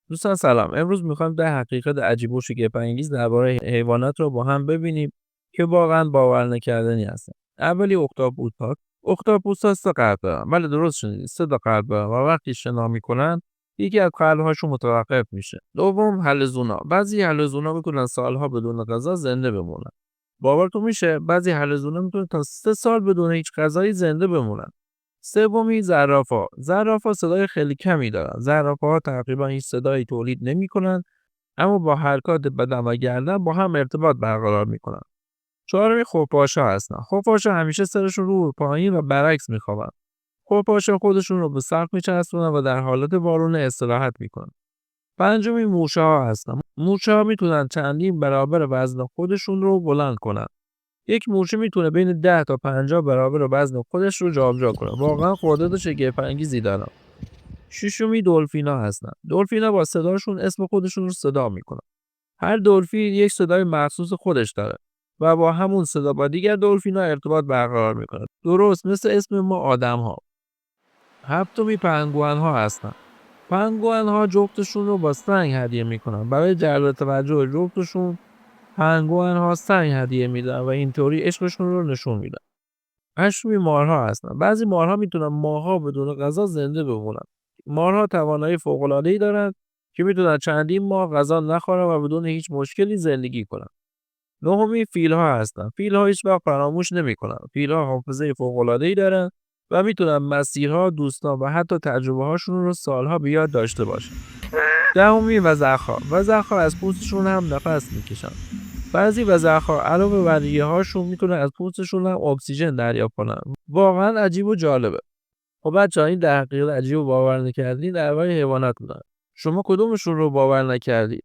دوستان سلام. امروز میخوایم 10 حقیقت عجیب و شگفت‌انگیز درباره حیوانات رو با هم ببینیم که واقعا باور نکردنی هستن. اولی اختاپوس‌ها. اختاپوس‌ها 3 قلب دارن. بله درست شنیدید. 3 تا قلب دارن و وقتی شنا میکنن یکی از قلب‌هاشون متوقف میشه. دوم حلزونا. بعضی حلزونا میتونن سالها بدون غذا زنده بمونن. باورتون میشه بعضی حلزونا میتونن تا 3 سال بدون هیچ غذایی زنده بمونن. سومی زرافه‌ها. زرافه‌ها صدای خیلی کمی دارن. زرافه‌ها تقریبا هیچ صدایی تولید نمی‌کنن، اما با حرکات بدن و گردن با هم ارتباط برقرار می‌کنن. چهارمی خفاش‌ها هستن. خفاش‌ها همیشه سرشون رو پایین و برعکس می‌خوابن. خفاش‌ها خودشون رو به سقف می‌چسبونن و در حالت وارونه استراحت می‌کنن. پنجمی مورچه‌ها هستن. مورچه‌ها میتونن چندین برابر وزن خودشون رو بلند کنن. یک مورچه میتونه بین 10 تا 50 برابر وزن خودش رو جابجا کنه. واقعا خرداد شگفت‌انگیزی دارن. ششمی دلفینا هستن. دلفینا با صداشون اسم خودشون رو صدا میکنن. هر دلفین یک صدای مخصوص خودش داره و با همون صدا با دیگر دلفینا ارتباط برقرار میکنه. درست مثل اسم ما آدم‌ها. هفتمی پنگوئن‌ها هستن. پنگوئن‌ها جفتشون رو با سنگ هدیه میکنن. برای جلب توجه جفتشون پنگوئن‌ها سنگ هدیه میدن و اینطوری عشقشون رو نشون میدن. هشتمی مارها هستن. بعضی مارها میتونن ماه‌ها بدون غذا زنده بمونن. مارها توانایی فوق‌العاده‌ای دارن که میتونن چندین ماه غذا نخورن و بدون هیچ مشکلی زندگی کنن. نهمی فیل‌ها هستن. فیل‌ها هیچ‌وقت فراموش نمی‌کنن. فیل‌ها حافظه فوق‌العاده‌ای دارن و میتونن مسیرها، دوستان و حتی تجربه‌هاشون رو سالها به یاد داشته باشن. دهمی وزغ‌ها. وزغ‌ها از پوستشون هم نفس میکشن. بعضی وزغ‌ها علاوه بر ریه‌هاشون میتونن از پوستشون هم اکسیژن دریافت کنن. واقعا عجیب و جالبه. خب بچه‌ها این 10 حقیقت عجیب و باور نکردنی درباره حیوانات بودن. شما کدومشون رو باور نکردید؟